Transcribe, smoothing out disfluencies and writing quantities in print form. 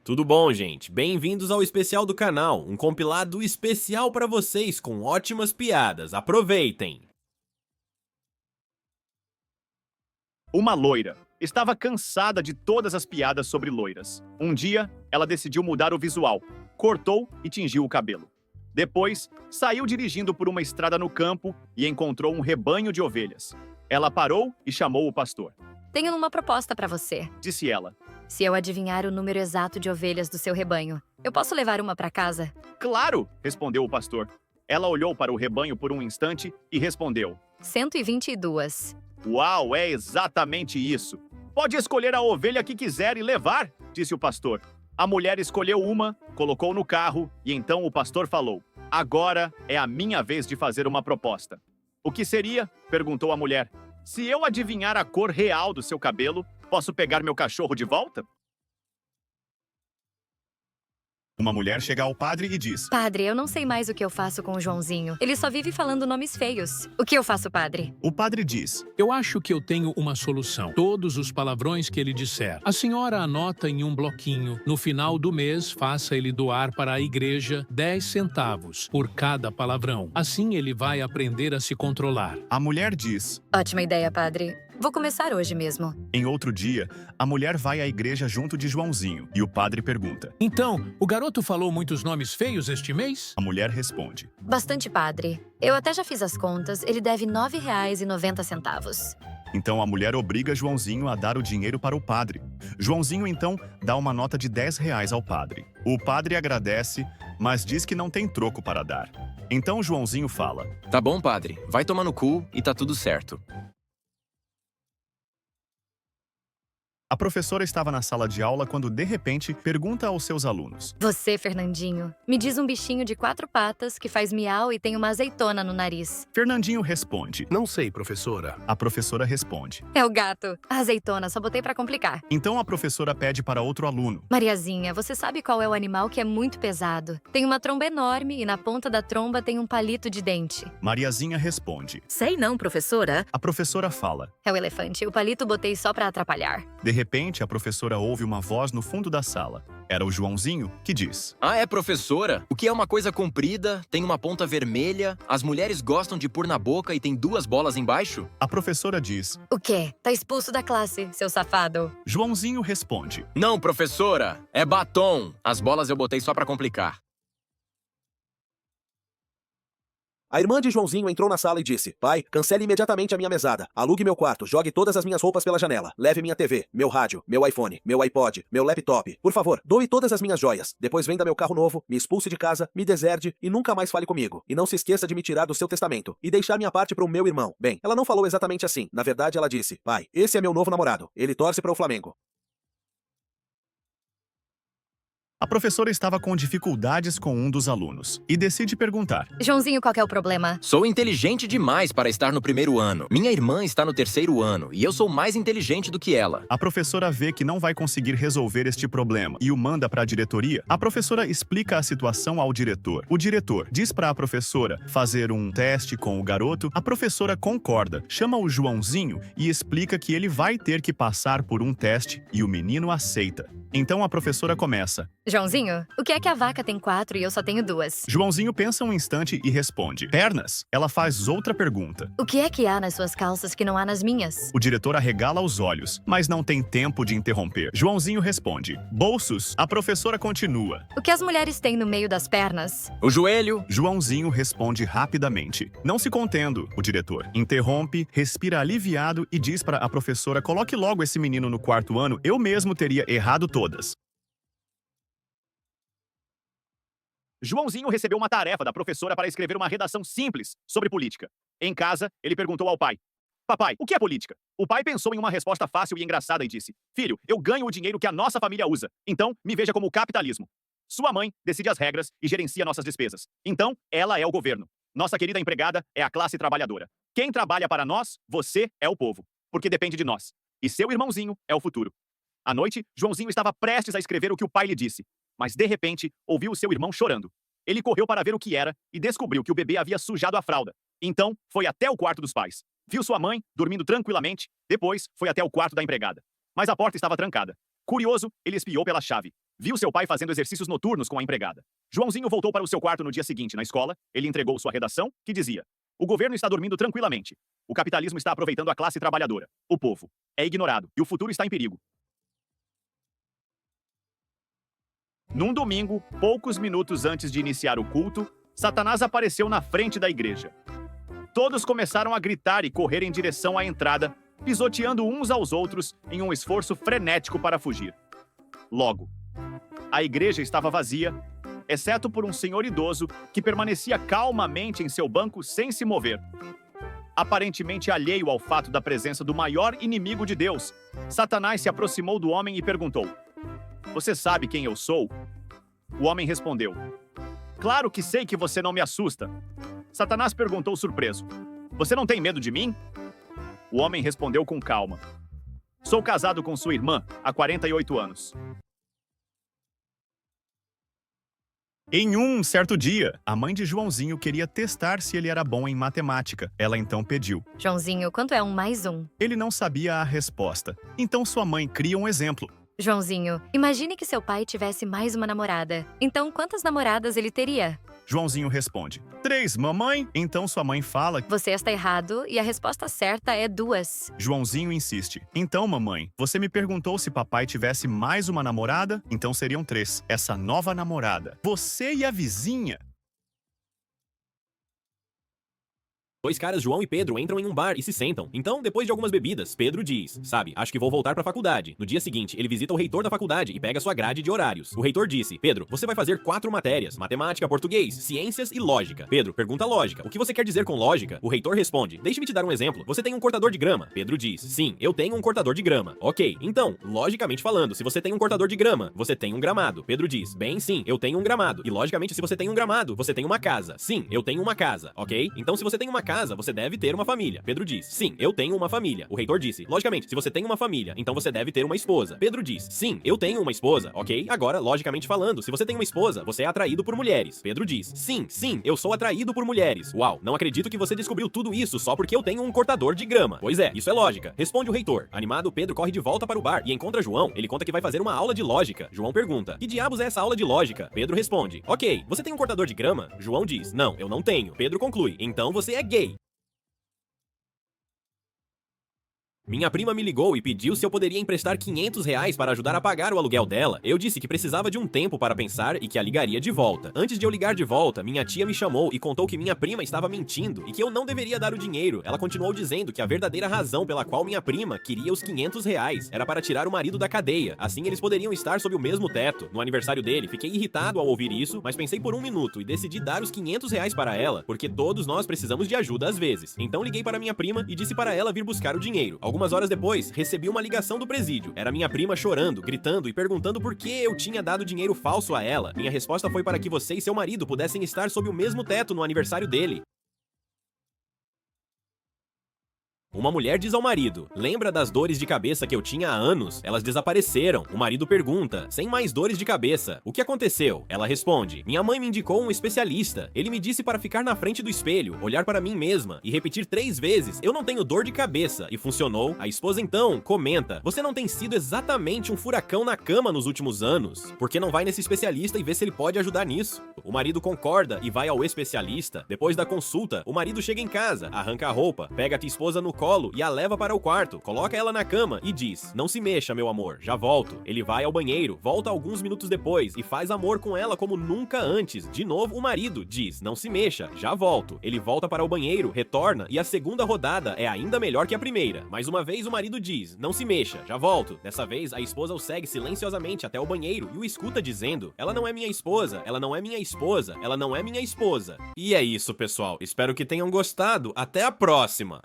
Tudo bom, gente? Bem-vindos ao especial do canal, um compilado especial para vocês com ótimas piadas. Aproveitem! Uma loira estava cansada de todas as piadas sobre loiras. Um dia, ela decidiu mudar o visual, cortou e tingiu o cabelo. Depois, saiu dirigindo por uma estrada no campo e encontrou um rebanho de ovelhas. Ela parou e chamou o pastor. Tenho uma proposta para você. Disse ela. Se eu adivinhar o número exato de ovelhas do seu rebanho, eu posso levar uma para casa? Claro, respondeu o pastor. Ela olhou para o rebanho por um instante e respondeu. 122. Uau, é exatamente isso. Pode escolher a ovelha que quiser e levar, disse o pastor. A mulher escolheu uma, colocou no carro e então o pastor falou. Agora é a minha vez de fazer uma proposta. O que seria? Perguntou a mulher. Se eu adivinhar a cor real do seu cabelo, posso pegar meu cachorro de volta? Uma mulher chega ao padre e diz. Padre, eu não sei mais o que eu faço com o Joãozinho. Ele só vive falando nomes feios. O que eu faço, padre? O padre diz. Eu acho que eu tenho uma solução. Todos os palavrões que ele disser. A senhora anota em um bloquinho. No final do mês, faça ele doar para a igreja 10 centavos por cada palavrão. Assim ele vai aprender a se controlar. A mulher diz. Ótima ideia, padre. Vou começar hoje mesmo. Em outro dia, a mulher vai à igreja junto de Joãozinho e o padre pergunta. Então, o garoto falou muitos nomes feios este mês? A mulher responde. Bastante, padre. Eu até já fiz as contas. Ele deve R$ 9,90. Então a mulher obriga Joãozinho a dar o dinheiro para o padre. Joãozinho então dá uma nota de R$ 10 ao padre. O padre agradece, mas diz que não tem troco para dar. Então Joãozinho fala. Tá bom, padre. Vai tomar no cu e tá tudo certo. A professora estava na sala de aula quando, de repente, pergunta aos seus alunos. Você, Fernandinho, me diz um bichinho de 4 patas que faz miau e tem uma azeitona no nariz. Fernandinho responde. Não sei, professora. A professora responde. É o gato. A azeitona, só botei pra complicar. Então a professora pede para outro aluno. Mariazinha, você sabe qual é o animal que é muito pesado? Tem uma tromba enorme e na ponta da tromba tem um palito de dente. Mariazinha responde. Sei não, professora. A professora fala. É o elefante. O palito botei só pra atrapalhar. De repente, a professora ouve uma voz no fundo da sala. Era o Joãozinho que diz. Ah, é, professora? O que é uma coisa comprida, tem uma ponta vermelha, as mulheres gostam de pôr na boca e tem 2 bolas embaixo? A professora diz. O quê? Tá expulso da classe, seu safado. Joãozinho responde. Não, professora. É batom. As bolas eu botei só pra complicar. A irmã de Joãozinho entrou na sala e disse, pai, cancele imediatamente a minha mesada, alugue meu quarto, jogue todas as minhas roupas pela janela, leve minha TV, meu rádio, meu iPhone, meu iPod, meu laptop. Por favor, doe todas as minhas joias, depois venda meu carro novo, me expulse de casa, me deserde e nunca mais fale comigo. E não se esqueça de me tirar do seu testamento e deixar minha parte para o meu irmão. Bem, ela não falou exatamente assim, na verdade ela disse, pai, esse é meu novo namorado, ele torce para o Flamengo. A professora estava com dificuldades com um dos alunos e decide perguntar. Joãozinho, qual que é o problema? Sou inteligente demais para estar no 1º ano. Minha irmã está no 3º ano e eu sou mais inteligente do que ela. A professora vê que não vai conseguir resolver este problema e o manda para a diretoria. A professora explica a situação ao diretor. O diretor diz para a professora fazer um teste com o garoto. A professora concorda, chama o Joãozinho e explica que ele vai ter que passar por um teste e o menino aceita. Então a professora começa. Joãozinho, o que é que a vaca tem 4 e eu só tenho 2? Joãozinho pensa um instante e responde. Pernas? Ela faz outra pergunta. O que é que há nas suas calças que não há nas minhas? O diretor arregala os olhos, mas não tem tempo de interromper. Joãozinho responde. Bolsos? A professora continua. O que as mulheres têm no meio das pernas? O joelho? Joãozinho responde rapidamente. Não se contendo, o diretor interrompe, respira aliviado e diz para a professora coloque logo esse menino no 4º ano, eu mesmo teria errado todas. Joãozinho recebeu uma tarefa da professora para escrever uma redação simples sobre política. Em casa, ele perguntou ao pai. Papai, o que é política? O pai pensou em uma resposta fácil e engraçada e disse. Filho, eu ganho o dinheiro que a nossa família usa. Então, me veja como capitalismo. Sua mãe decide as regras e gerencia nossas despesas. Então, ela é o governo. Nossa querida empregada é a classe trabalhadora. Quem trabalha para nós, você é o povo. Porque depende de nós. E seu irmãozinho é o futuro. À noite, Joãozinho estava prestes a escrever o que o pai lhe disse. Mas, de repente, ouviu o seu irmão chorando. Ele correu para ver o que era e descobriu que o bebê havia sujado a fralda. Então, foi até o quarto dos pais. Viu sua mãe dormindo tranquilamente. Depois, foi até o quarto da empregada. Mas a porta estava trancada. Curioso, ele espiou pela chave. Viu seu pai fazendo exercícios noturnos com a empregada. Joãozinho voltou para o seu quarto no dia seguinte na escola. Ele entregou sua redação, que dizia: o governo está dormindo tranquilamente. O capitalismo está aproveitando a classe trabalhadora. O povo é ignorado e o futuro está em perigo. Num domingo, poucos minutos antes de iniciar o culto, Satanás apareceu na frente da igreja. Todos começaram a gritar e correr em direção à entrada, pisoteando uns aos outros em um esforço frenético para fugir. Logo, a igreja estava vazia, exceto por um senhor idoso que permanecia calmamente em seu banco sem se mover. Aparentemente alheio ao fato da presença do maior inimigo de Deus, Satanás se aproximou do homem e perguntou: "Você sabe quem eu sou?" O homem respondeu: "Claro que sei que você não me assusta." Satanás perguntou surpreso: "Você não tem medo de mim?" O homem respondeu com calma: "Sou casado com sua irmã há 48 anos." Em um certo dia, a mãe de Joãozinho queria testar se ele era bom em matemática. Ela então pediu. Joãozinho, quanto é 1 mais 1? Ele não sabia a resposta. Então sua mãe cria um exemplo. Joãozinho, imagine que seu pai tivesse mais uma namorada. Então, quantas namoradas ele teria? Joãozinho responde: 3, mamãe. Então sua mãe fala. Você está errado e a resposta certa é 2. Joãozinho insiste: Então, mamãe, você me perguntou se papai tivesse mais uma namorada? Então seriam 3. Essa nova namorada. Você e a vizinha. Dois caras, João e Pedro, entram em um bar e se sentam. Então, depois de algumas bebidas, Pedro diz: "Sabe, acho que vou voltar pra faculdade." No dia seguinte, ele visita o reitor da faculdade e pega sua grade de horários. O reitor disse: "Pedro, você vai fazer 4 matérias: matemática, português, ciências e lógica." Pedro pergunta lógica. "O que você quer dizer com lógica?" O reitor responde: "Deixe-me te dar um exemplo. Você tem um cortador de grama." Pedro diz: "Sim, eu tenho um cortador de grama." "Ok, então, logicamente falando, se você tem um cortador de grama, você tem um gramado." Pedro diz: "Bem, sim, eu tenho um gramado. E logicamente, se você tem um gramado, você tem uma casa." "Sim, eu tenho uma casa." "Ok? Então, se você tem uma casa, você deve ter uma família." Pedro diz: "Sim, eu tenho uma família." O reitor disse: "Logicamente, se você tem uma família, então você deve ter uma esposa." Pedro diz: "Sim, eu tenho uma esposa." "Ok? Agora, logicamente falando, se você tem uma esposa, você é atraído por mulheres." Pedro diz: Sim, eu sou atraído por mulheres." "Uau, não acredito que você descobriu tudo isso só porque eu tenho um cortador de grama." "Pois é, isso é lógica." Responde o reitor. Animado, Pedro corre de volta para o bar e encontra João. Ele conta que vai fazer uma aula de lógica. João pergunta: "Que diabos é essa aula de lógica?" Pedro responde: "Ok, você tem um cortador de grama?" João diz: "Não, eu não tenho." Pedro conclui: "Então você é gay." Minha prima me ligou e pediu se eu poderia emprestar R$ 500 para ajudar a pagar o aluguel dela. Eu disse que precisava de um tempo para pensar e que a ligaria de volta. Antes de eu ligar de volta, minha tia me chamou e contou que minha prima estava mentindo e que eu não deveria dar o dinheiro. Ela continuou dizendo que a verdadeira razão pela qual minha prima queria os R$ 500 era para tirar o marido da cadeia. Assim eles poderiam estar sob o mesmo teto. No aniversário dele, fiquei irritado ao ouvir isso, mas pensei por um minuto e decidi dar os R$ 500 para ela, porque todos nós precisamos de ajuda às vezes. Então liguei para minha prima e disse para ela vir buscar o dinheiro. Algumas horas depois, recebi uma ligação do presídio. Era minha prima chorando, gritando e perguntando por que eu tinha dado dinheiro falso a ela. Minha resposta foi para que você e seu marido pudessem estar sob o mesmo teto no aniversário dele. Uma mulher diz ao marido: "Lembra das dores de cabeça que eu tinha há anos? Elas desapareceram." O marido pergunta: "Sem mais dores de cabeça, o que aconteceu?" Ela responde: "Minha mãe me indicou um especialista. Ele me disse para ficar na frente do espelho, olhar para mim mesma e repetir 3 vezes: 'Eu não tenho dor de cabeça.' E funcionou." A esposa então comenta: "Você não tem sido exatamente um furacão na cama nos últimos anos. Por que não vai nesse especialista e vê se ele pode ajudar nisso?" O marido concorda e vai ao especialista. Depois da consulta, o marido chega em casa, arranca a roupa, pega a tua esposa no colo e a leva para o quarto, coloca ela na cama e diz: "Não se mexa, meu amor, já volto." Ele vai ao banheiro, volta alguns minutos depois e faz amor com ela como nunca antes. De novo, o marido diz: "Não se mexa, já volto." Ele volta para o banheiro, retorna e a segunda rodada é ainda melhor que a primeira. Mais uma vez, o marido diz: "Não se mexa, já volto." Dessa vez, a esposa o segue silenciosamente até o banheiro e o escuta dizendo: "Ela não é minha esposa, ela não é minha esposa, ela não é minha esposa." E é isso, pessoal. Espero que tenham gostado. Até a próxima!